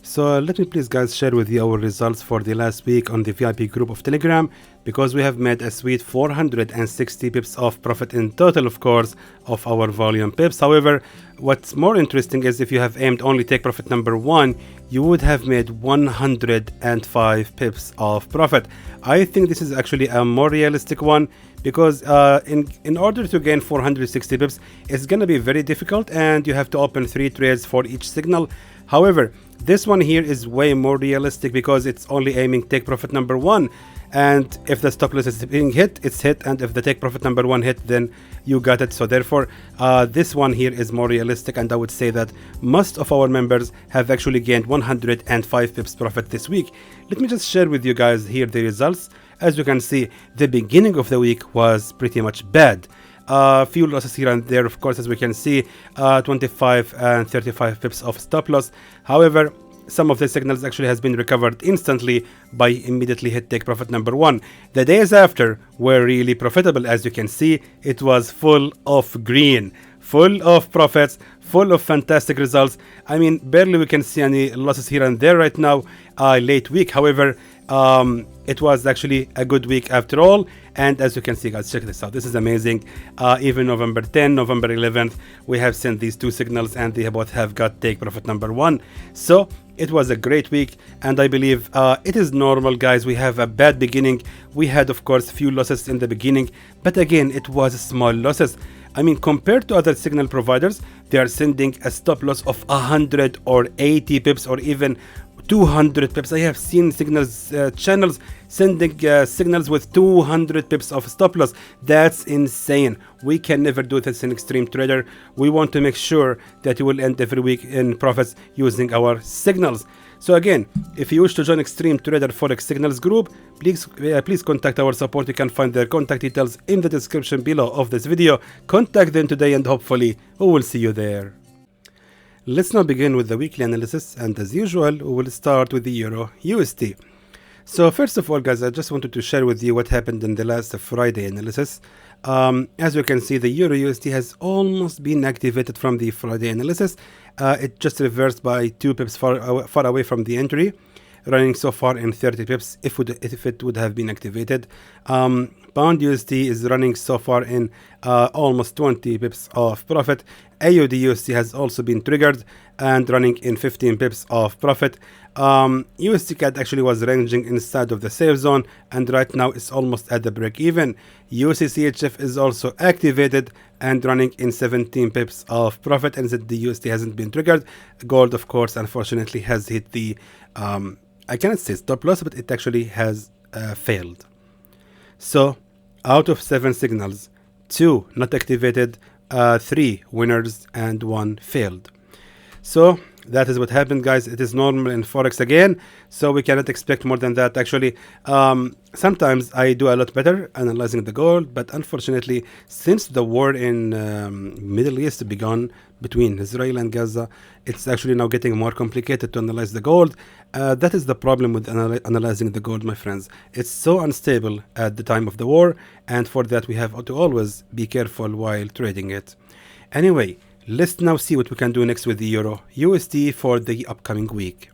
So let me please guys share with you our results for the last week on the VIP group of Telegram, because we have made a sweet 460 pips of profit in total, of course, of our volume pips. However, what's more interesting is if you have aimed only take profit number 1, you would have made 105 pips of profit. I think this is actually a more realistic one, because in order to gain 460 pips, it's gonna be very difficult and you have to open 3 trades for each signal. However, this one here is way more realistic because it's only aiming take profit number 1, and if the stop loss is being hit, it's hit, and if the take profit number 1 hit, then you got it. So therefore this one here is more realistic, and I would say that most of our members have actually gained 105 pips profit this week. Let me just share with you guys here the results. As you can see, the beginning of the week was pretty much bad. Few losses here and there, of course, as we can see, 25 and 35 pips of stop loss. However, some of the signals actually has been recovered instantly by immediately hit take profit number 1. The days after were really profitable. As you can see, it was full of green, full of profits, full of fantastic results. I mean, barely we can see any losses here and there right now, late week. However, it was actually a good week after all. And as you can see, guys, check this out. This is amazing. Even November 10, November 11th, we have sent these 2 signals and they both have got take profit number 1. So it was a great week, and I believe it is normal, guys. We have a bad beginning. We had, of course, few losses in the beginning, but again, it was small losses. I mean, compared to other signal providers, they are sending a stop loss of 100 or 80 pips or even 200 pips. I have seen signals channels sending signals with 200 pips of stop loss. That's insane. We can never do this in Xtreme Trader. We want to make sure that you will end every week in profits using our signals. So again, if you wish to join Xtreme Trader Forex Signals group, please contact our support. You can find their contact details in the description below of this video. Contact them today and hopefully we will see you there. Let's now begin with the weekly analysis, and as usual, we will start with the EURUSD. So first of all, guys, I just wanted to share with you what happened in the last Friday analysis. As you can see, the EURUSD has almost been activated from the Friday analysis. It just reversed by 2 pips far away from the entry, running so far in 30 pips if it would have been activated. Pound USD is running so far in almost 20 pips of profit. AUDUSD has also been triggered and running in 15 pips of profit. USDCAD actually was ranging inside of the safe zone, and right now it's almost at the break even. USDCHF is also activated and running in 17 pips of profit, and the USD hasn't been triggered. Gold, of course, unfortunately has hit the I cannot say stop loss, but it actually has failed. So out of 7 signals, 2 not activated, 3 winners and 1 failed. So that is what happened, guys. It is normal in Forex again, so we cannot expect more than that. Actually, sometimes I do a lot better analyzing the gold, but unfortunately, since the war in Middle East began between Israel and Gaza, it's actually now getting more complicated to analyze the gold. That is the problem with analyzing the gold, my friends. It's so unstable at the time of the war, and for that we have to always be careful while trading it. Anyway, let's now see what we can do next with the EURUSD for the upcoming week.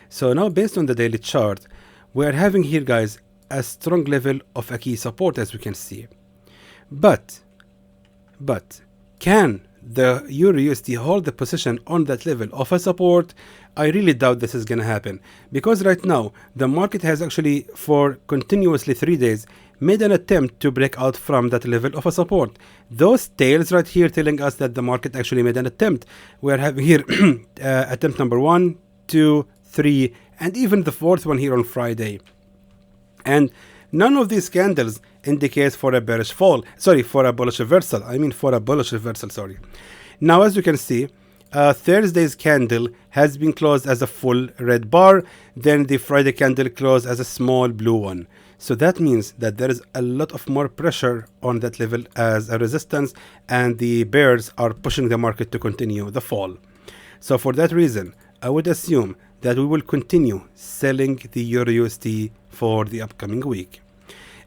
So now, based on the daily chart, we are having here, guys, a strong level of a key support, as we can see. But can the EURUSD hold the position on that level of a support? I really doubt this is going to happen, because right now the market has actually for continuously 3 days made an attempt to break out from that level of a support. Those tails right here telling us that the market actually made an attempt. We are having here attempt number 1, 2, 3, and even the 4th one here on Friday. And none of these candles indicates for a bearish fall. Sorry, for a bullish reversal. I mean for a bullish reversal, sorry. Now, as you can see, Thursday's candle has been closed as a full red bar. Then the Friday candle closed as a small blue one. So that means that there is a lot of more pressure on that level as a resistance, and the bears are pushing the market to continue the fall. So for that reason, I would assume that we will continue selling the EURUSD for the upcoming week.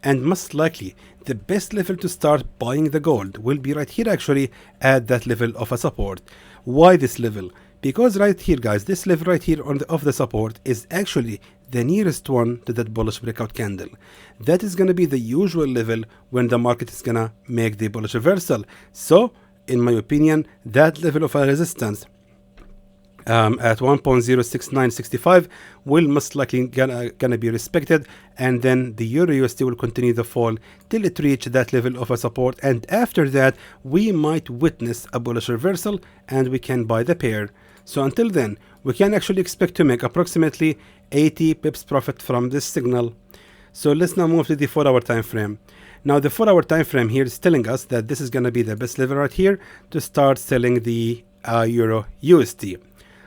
And most likely, the best level to start buying the gold will be right here, actually, at that level of a support. Why this level? Because right here, guys, this level right here on of the support is actually the nearest one to that bullish breakout candle. That is going to be the usual level when the market is going to make the bullish reversal. So in my opinion, that level of a resistance at 1.06965 will most likely gonna be respected, and then the EURUSD will continue the fall till it reach that level of a support, and after that we might witness a bullish reversal and we can buy the pair. So until then, we can actually expect to make approximately 80 pips profit from this signal. So let's now move to the 4-hour time frame. Now the 4-hour time frame here is telling us that this is going to be the best level right here to start selling the EURUSD.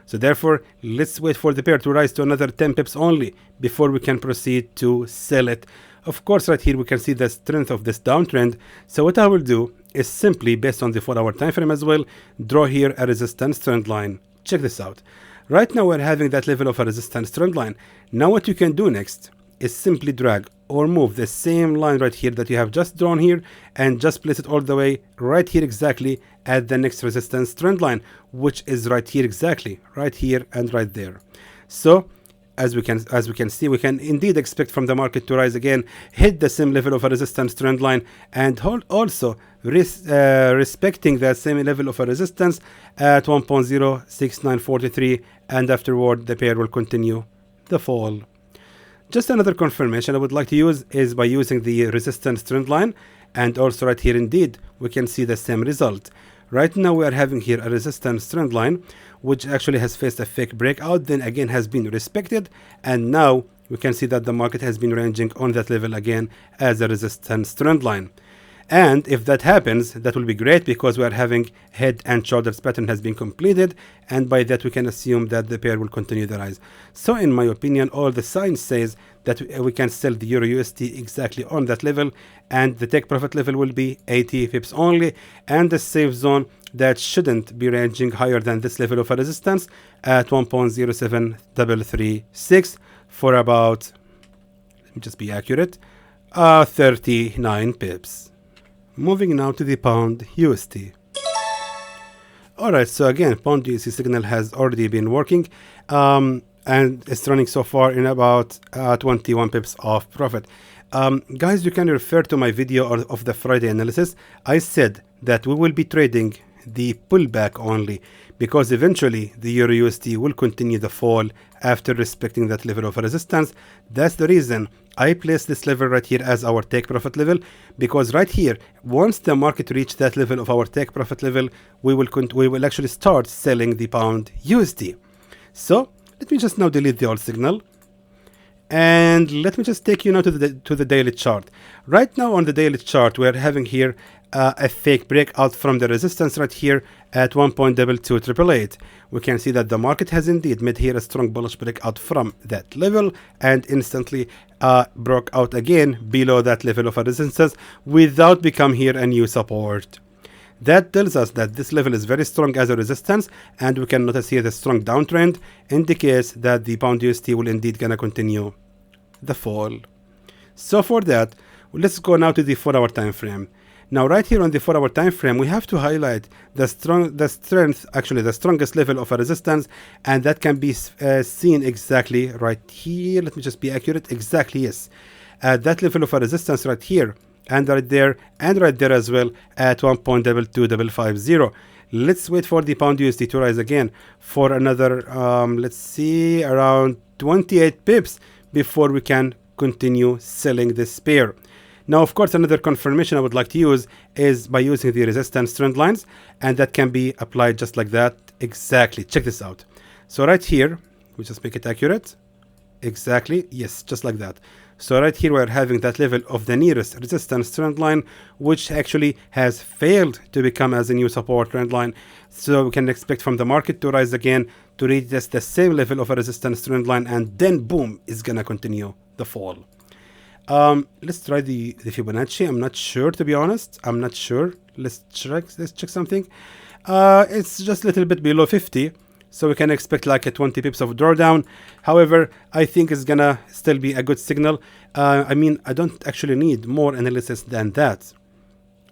So therefore, let's wait for the pair to rise to another 10 pips only before we can proceed to sell it. Of course, right here we can see the strength of this downtrend. So what I will do is simply, based on the 4-hour time frame as well, draw here a resistance trend line. Check this out. Right now we're having that level of a resistance trend line. Now what you can do next is simply drag or move the same line right here that you have just drawn here and just place it all the way right here exactly at the next resistance trend line, which is right here exactly, right here and right there. So as we can see, we can indeed expect from the market to rise again, hit the same level of a resistance trend line, and also respecting that same level of a resistance at 1.06943, and afterward the pair will continue the fall. Just another confirmation I would like to use is by using the resistance trend line, and also right here indeed we can see the same result. Right now we are having here a resistance trend line which actually has faced a fake breakout, then again has been respected, and now we can see that the market has been ranging on that level again as a resistance trend line. And if that happens, that will be great, because we are having head and shoulders pattern has been completed, and by that we can assume that the pair will continue the rise. So in my opinion, all the signs says that we can sell the EURUSD exactly on that level, and the take profit level will be 80 pips only, and the safe zone that shouldn't be ranging higher than this level of a resistance at 1.07336 for about, let me just be accurate, 39 pips. Moving now to the Pound USD. Alright, so again, Pound USD signal has already been working, and it's running so far in about 21 pips of profit. Guys, you can refer to my video of the Friday analysis. I said that we will be trading the pullback only, because eventually the EURUSD will continue the fall after respecting that level of resistance. That's the reason I placed this level right here as our take profit level, because right here, once the market reaches that level of our take profit level, we will actually start selling the Pound USD. So let me just now delete the old signal, and let me just take you now to the daily chart. Right now on the daily chart, we are having here a fake breakout from the resistance right here at 1.22888. We can see that the market has indeed made here a strong bullish breakout from that level, and instantly broke out again below that level of resistance without becoming here a new support. That tells us that this level is very strong as a resistance, and we can notice here the strong downtrend indicates that the Pound USD will indeed gonna continue the fall. So for that, let's go now to the 4-hour time frame. Now right here on the 4-hour time frame, we have to highlight the strongest level of a resistance, and that can be seen exactly right here. Let me just be accurate. Exactly, yes, that level of a resistance right here, and right there as well at 1.22550. Let's wait for the Pound USD to rise again for another let's see, around 28 pips before we can continue selling this pair. Now, of course, another confirmation I would like to use is by using the resistance trend lines, and that can be applied just like that. Exactly. Check this out. So right here, we just make it accurate. Exactly. Yes, just like that. So right here, we're having that level of the nearest resistance trend line, which actually has failed to become as a new support trend line. So we can expect from the market to rise again to reach the same level of a resistance trend line, and then boom, is gonna continue the fall. Let's try the Fibonacci. I'm not sure, to be honest. I'm not sure. Let's check something. It's just a little bit below 50, so we can expect like a 20 pips of drawdown. However, I think it's gonna still be a good signal. I mean, I don't actually need more analysis than that.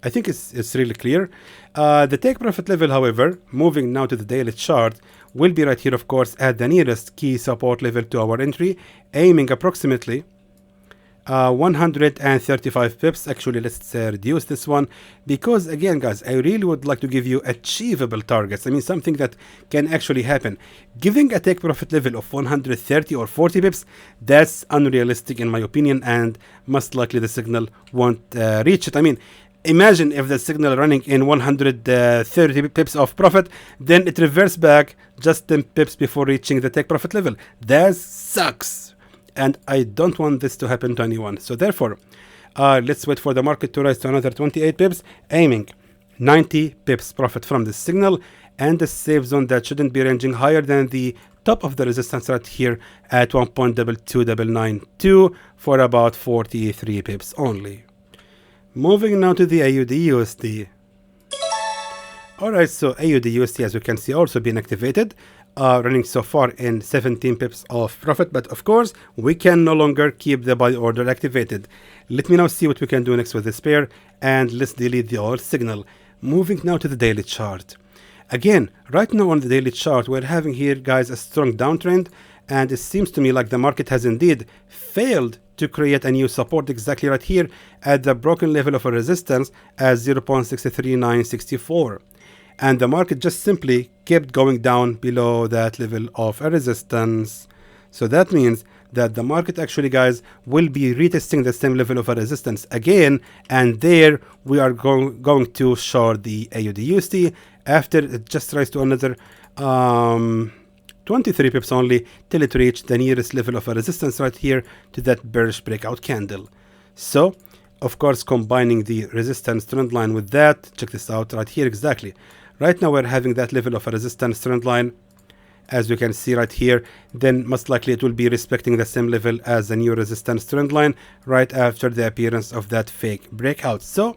I think it's really clear. The take profit level, however, moving now to the daily chart, will be right here, of course, at the nearest key support level to our entry, aiming approximately 135 pips. Actually, let's reduce this one, because again, guys, I really would like to give you achievable targets. I mean, something that can actually happen. Giving a take profit level of 130 or 40 pips, that's unrealistic in my opinion, and most likely the signal won't reach it. I mean, imagine if the signal running in 130 pips of profit, then it reverses back just 10 pips before reaching the take profit level. That sucks. And I don't want this to happen to anyone. So therefore, let's wait for the market to rise to another 28 pips, aiming 90 pips profit from this signal, and a safe zone that shouldn't be ranging higher than the top of the resistance right here at 1.22992 for about 43 pips only. Moving now to the AUDUSD. Alright, so AUDUSD, as you can see, also been activated, running so far in 17 pips of profit, but of course we can no longer keep the buy order activated. Let me now see what we can do next with this pair, and let's delete the old signal. Moving now to the daily chart. Again, right now on the daily chart, we're having here, guys, a strong downtrend, and it seems to me like the market has indeed failed to create a new support exactly right here at the broken level of a resistance at 0.63964. And the market just simply kept going down below that level of a resistance. So that means that the market actually, guys, will be retesting the same level of a resistance again, and there we are going to short the AUDUSD after it just rise to another 23 pips only till it reach the nearest level of a resistance right here to that bearish breakout candle. So of course, combining the resistance trend line with that, check this out right here exactly. Right now we're having that level of a resistance trend line, as you can see right here. Then most likely it will be respecting the same level as the new resistance trend line right after the appearance of that fake breakout. So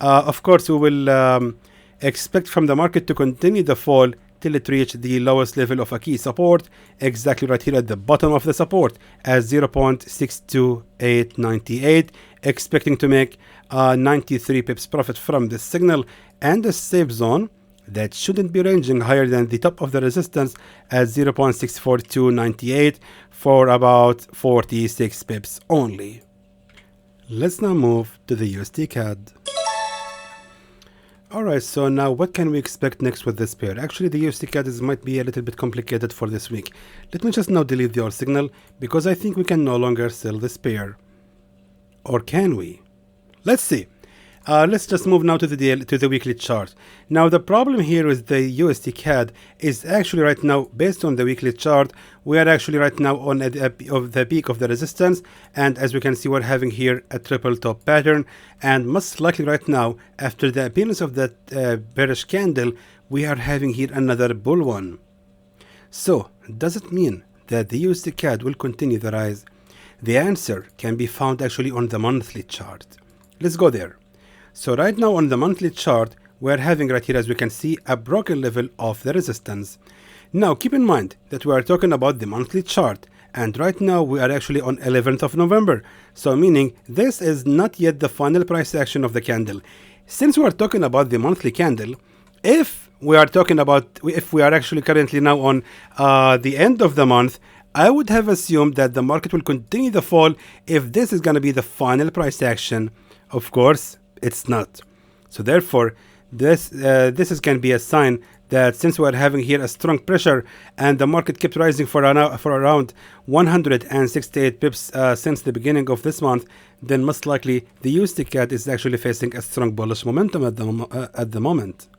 of course we will expect from the market to continue the fall till it reach the lowest level of a key support exactly right here at the bottom of the support at 0.62898, expecting to make 93 pips profit from this signal, and a safe zone that shouldn't be ranging higher than the top of the resistance at 0.64298 for about 46 pips only. Let's now move to the USDCAD. Alright, so now what can we expect next with this pair? Actually, the USDCAD might be a little bit complicated for this week. Let me just now delete the old signal, because I think we can no longer sell this pair. Or can we? Let's see. Let's just move now to the weekly chart. Now the problem here with the USDCAD is actually right now, based on the weekly chart, we are actually right now on the peak of the resistance, and as we can see, we're having here a triple top pattern, and most likely right now, after the appearance of that bearish candle, we are having here another bull one. So does it mean that the USDCAD will continue the rise? The answer can be found actually on the monthly chart. Let's go there. So right now on the monthly chart, we're having right here, as we can see, a broken level of the resistance. Now keep in mind that we are talking about the monthly chart, and right now we are actually on 11th of November. So meaning this is not yet the final price action of the candle. Since we are talking about the monthly candle, if we are actually currently now on the end of the month, I would have assumed that the market will continue the fall if this is going to be the final price action. Of course, it's not. So therefore, this is going to be a sign that since we are having here a strong pressure and the market kept rising for around 168 pips since the beginning of this month, then most likely the USDCAD is actually facing a strong bullish momentum at the moment.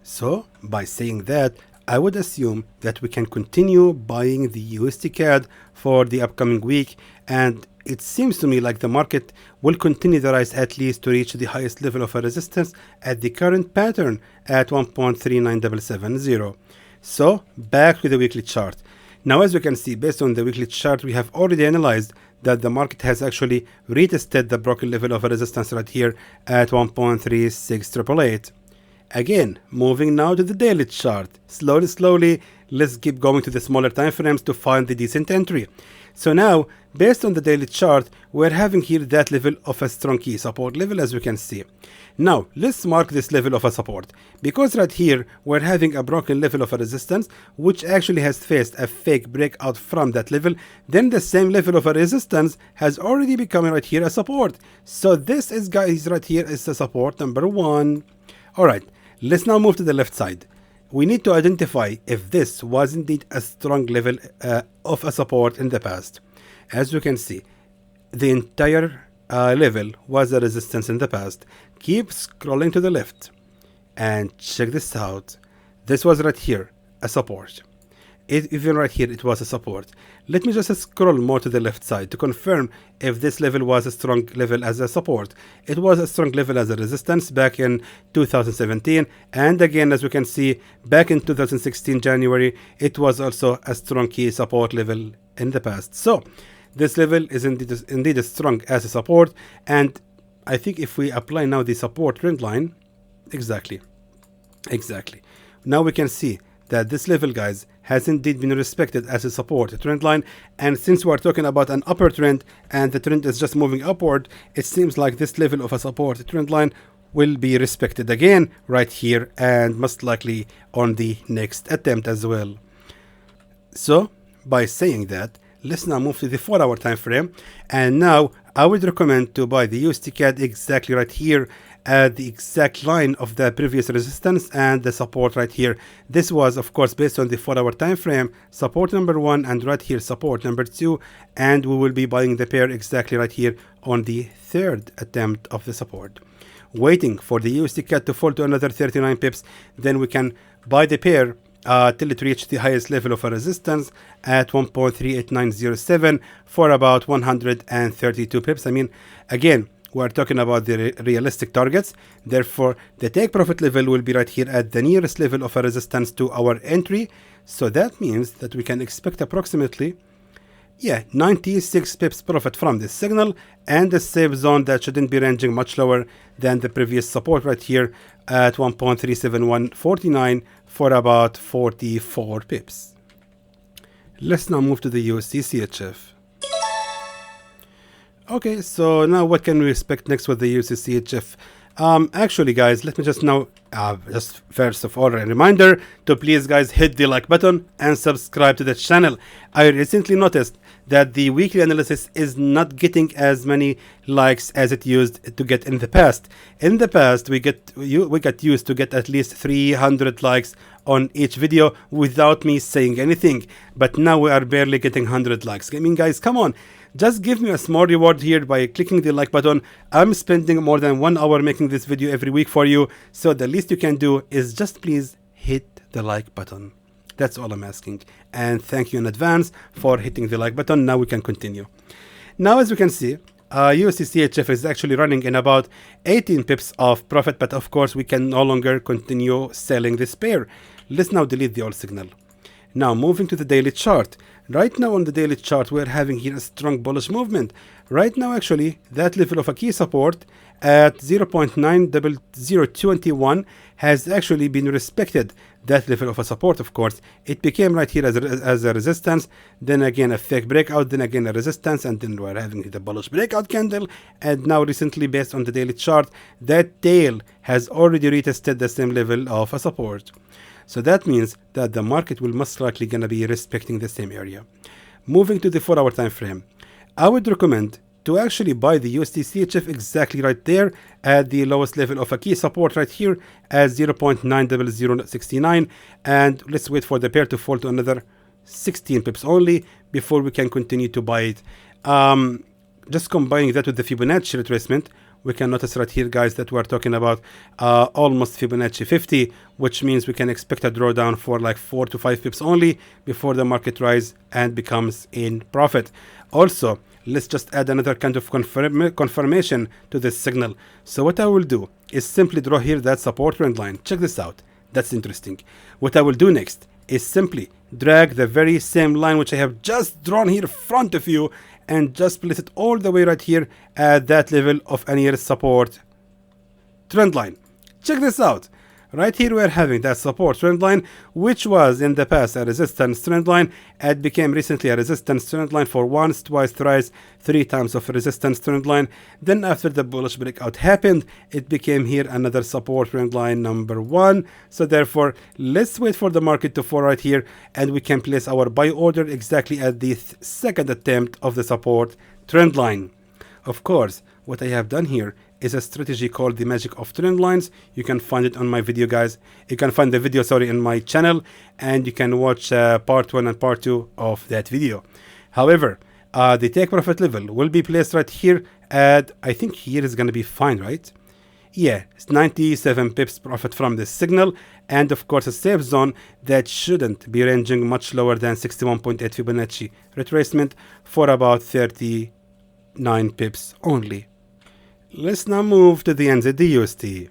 So by saying that, I would assume that we can continue buying the USDCAD for the upcoming week, and it seems to me like the market will continue the rise at least to reach the highest level of a resistance at the current pattern at 1.39770. So back to the weekly chart. Now as you can see, based on the weekly chart, we have already analyzed that the market has actually retested the broken level of a resistance right here at 1.36888. Again, moving now to the daily chart. Slowly, let's keep going to the smaller time frames to find the decent entry. So now, based on the daily chart, we're having here that level of a strong key support level, as we can see. Now, let's mark this level of a support, because right here, we're having a broken level of a resistance, which actually has faced a fake breakout from that level. Then the same level of a resistance has already become right here a support. So this is, guys, right here is the support number 1. Alright, let's now move to the left side. We need to identify if this was indeed a strong level of a support in the past. As you can see, the entire level was a resistance in the past. Keep scrolling to the left and check this out. This was right here, a support. Even right here, it was a support. Let me just scroll more to the left side to confirm if this level was a strong level as a support. It was a strong level as a resistance back in 2017. And again, as we can see, back in 2016 January, it was also a strong key support level in the past. So this level is indeed strong as a support. And I think if we apply now the support trend line, exactly. Now we can see that this level, guys, has indeed been respected as a support trend line. And since we're talking about an upper trend and the trend is just moving upward, it seems like this level of a support trend line will be respected again right here, and most likely on the next attempt as well. So by saying that, let's now move to the 4-hour time frame. And now I would recommend to buy the USDCAD exactly right here at the exact line of the previous resistance and the support right here. This was, of course, based on the 4-hour time frame, support number 1, and right here support number 2, and we will be buying the pair exactly right here on the 3rd attempt of the support, waiting for the USDCAD to fall to another 39 pips. Then we can buy the pair till it reach the highest level of a resistance at 1.38907 for about 132 pips. I mean, again, we're talking about the realistic targets. Therefore, the take profit level will be right here at the nearest level of a resistance to our entry. So that means that we can expect approximately 96 pips profit from this signal, and the safe zone that shouldn't be ranging much lower than the previous support right here at 1.37149 for about 44 pips. Let's now move to the USDCHF. Okay, so now what can we expect next with the USDCHF? Actually, guys, let me just now, just first of all, a reminder to please, guys, hit the like button and subscribe to the channel. I recently noticed that the weekly analysis is not getting as many likes as it used to get in the past. In the past, we got used to get at least 300 likes on each video without me saying anything. But now we are barely getting 100 likes. I mean, guys, come on. Just give me a small reward here by clicking the like button. I'm spending more than 1 hour making this video every week for you. So the least you can do is just please hit the like button. That's all I'm asking. And thank you in advance for hitting the like button. Now we can continue. Now, as we can see, USDCHF is actually running in about 18 pips of profit. But of course, we can no longer continue selling this pair. Let's now delete the old signal. Now moving to the daily chart. Right now on the daily chart, we're having here a strong bullish movement. Right now, actually, that level of a key support at 0.90021 has actually been respected. That level of a support, of course, it became right here as a resistance, then again a fake breakout, then again a resistance, and then we're having the bullish breakout candle. And now recently, based on the daily chart, that tail has already retested the same level of a support. So that means that the market will most likely gonna be respecting the same area. Moving to the 4-hour time frame, I would recommend to actually buy the USDCHF exactly right there at the lowest level of a key support right here at 0.90069, and let's wait for the pair to fall to another 16 pips only before we can continue to buy it. Just combining that with the Fibonacci retracement, we can notice right here, guys, that we're talking about almost Fibonacci 50, which means we can expect a drawdown for like 4 to 5 pips only before the market rise and becomes in profit. Also, let's just add another kind of confirmation to this signal. So what I will do is simply draw here that support trend line. Check this out. That's interesting. What I will do next is simply drag the very same line which I have just drawn here in front of you and just place it all the way right here at that level of a nearest support trend line. Check this out. Right here we're having that support trend line, which was in the past a resistance trend line and became recently a resistance trend line for once, twice, thrice, 3 times of resistance trend line. Then after the bullish breakout happened, it became here another support trend line number 1. So therefore, let's wait for the market to fall right here and we can place our buy order exactly at the second attempt of the support trend line. Of course, what I have done here is a strategy called the magic of trend lines. You can find it on my video, guys. You can find the video, sorry, in my channel, and you can watch part 1 and part 2 of that video. However, the take profit level will be placed right here at, I think here is going to be fine, right? Yeah, it's 97 pips profit from this signal, and of course a safe zone that shouldn't be ranging much lower than 61.8 Fibonacci retracement for about 39 pips only. Let's now move to the NZD/USD.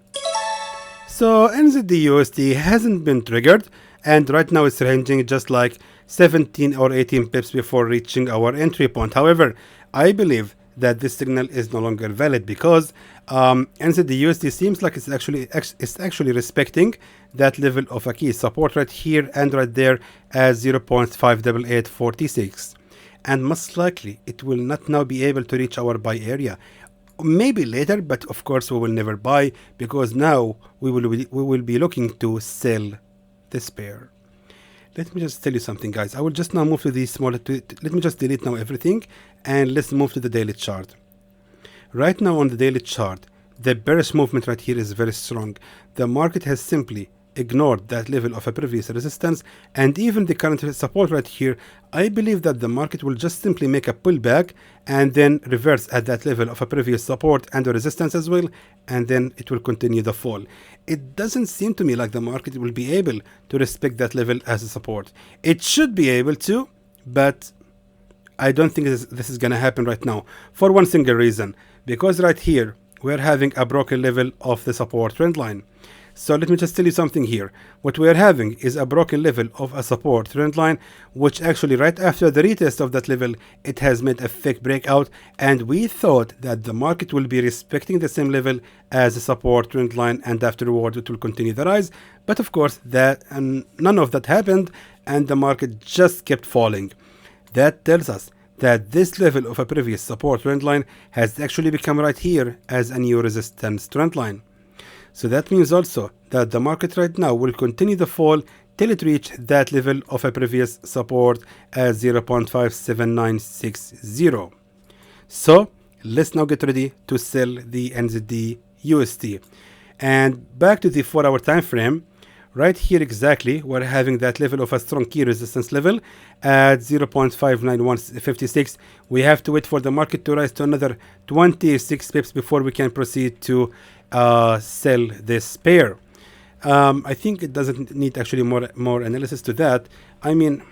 So NZD/USD hasn't been triggered, and right now it's ranging just like 17 or 18 pips before reaching our entry point. However, I believe that this signal is no longer valid because NZD/USD seems like it's actually respecting that level of a key support right here and right there as 0.58846, and most likely it will not now be able to reach our buy area. Maybe later, but of course we will never buy because now we will be looking to sell this pair. Let me just tell you something, guys. I will just now move to the smaller. Let me just delete now everything and let's move to the daily chart. Right now on the daily chart, the bearish movement right here is very strong. The market has simply ignored that level of a previous resistance and even the current support right here. I believe that the market will just simply make a pullback and then reverse at that level of a previous support and a resistance as well, and then it will continue the fall. It doesn't seem to me like the market will be able to respect that level as a support. It should be able to, but I don't think this is going to happen right now for one single reason, because right here we're having a broken level of the support trend line. So let me just tell you something here. What we are having is a broken level of a support trend line, which actually right after the retest of that level, it has made a fake breakout, and we thought that the market will be respecting the same level as the support trend line and afterward it will continue the rise. But of course that none of that happened and the market just kept falling. That tells us that this level of a previous support trend line has actually become right here as a new resistance trend line. So that means also that the market right now will continue the fall till it reaches that level of a previous support as 0.57960. So let's now get ready to sell the NZD/USD. And back to the 4-hour time frame, right here exactly we're having that level of a strong key resistance level at 0.59156. We have to wait for the market to rise to another 26 pips before we can proceed to sell this pair. I think it doesn't need actually more analysis to that. I mean,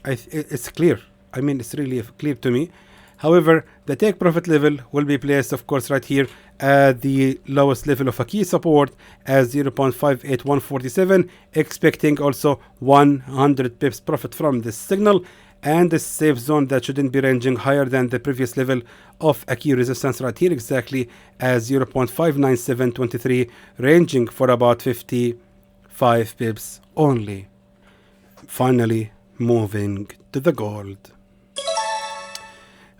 it's clear. I mean, it's really clear to me. However, the take profit level will be placed, of course, right here at the lowest level of a key support as 0.58147, expecting also 100 pips profit from this signal, and the safe zone that shouldn't be ranging higher than the previous level of a key resistance right here exactly as 0.59723, ranging for about 55 pips only. Finally, moving to the gold.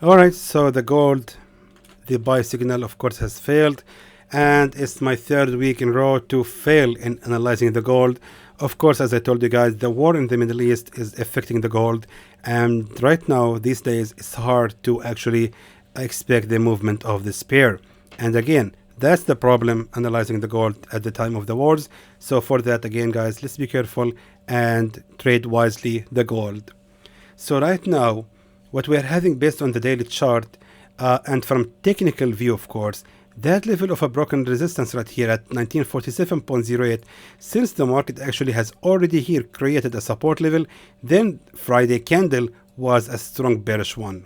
Alright, so the gold, the buy signal of course has failed, and it's my 3rd week in a row to fail in analyzing the gold. Of course, as I told you guys, the war in the Middle East is affecting the gold, and right now these days it's hard to actually expect the movement of this pair. And again, that's the problem analyzing the gold at the time of the wars. So for that, again guys, let's be careful and trade wisely the gold. So right now what we are having based on the daily chart and from technical view, of course, that level of a broken resistance right here at 1947.08, since the market actually has already here created a support level, then Friday candle was a strong bearish one.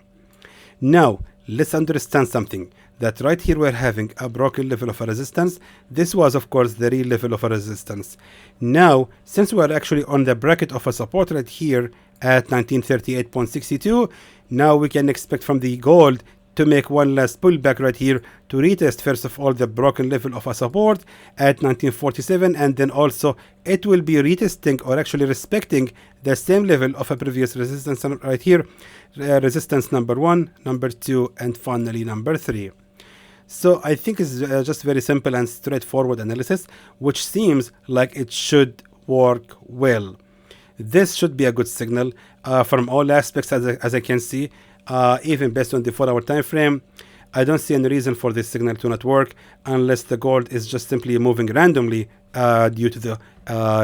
Now let's understand something, that right here we're having a broken level of a resistance. This was of course the real level of a resistance. Now since we are actually on the bracket of a support right here at 1938.62, now we can expect from the gold to make one last pullback right here to retest first of all the broken level of a support at 1947, and then also it will be retesting or actually respecting the same level of a previous resistance right here, resistance number 1, number 2, and finally number 3. So I think it's just very simple and straightforward analysis, which seems like it should work well. This should be a good signal from all aspects, as I can see. Even based on the 4-hour time frame, I don't see any reason for this signal to not work unless the gold is just simply moving randomly due to the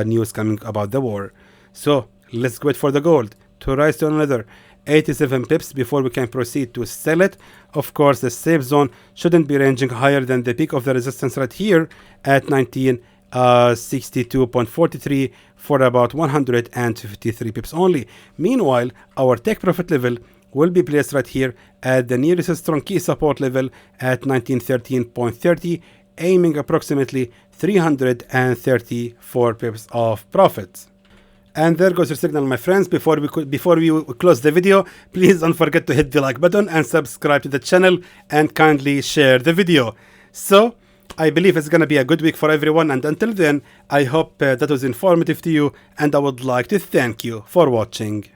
news coming about the war. So let's wait for the gold to rise to another 87 pips before we can proceed to sell it. Of course, the safe zone shouldn't be ranging higher than the peak of the resistance right here at 1962.43 for about 153 pips only. Meanwhile, our take profit level will be placed right here at the nearest strong key support level at 1913.30, aiming approximately 334 pips of profit. And there goes your signal, my friends. Before we close the video, please don't forget to hit the like button and subscribe to the channel and kindly share the video. So I believe it's going to be a good week for everyone, and until then I hope that was informative to you, and I would like to thank you for watching.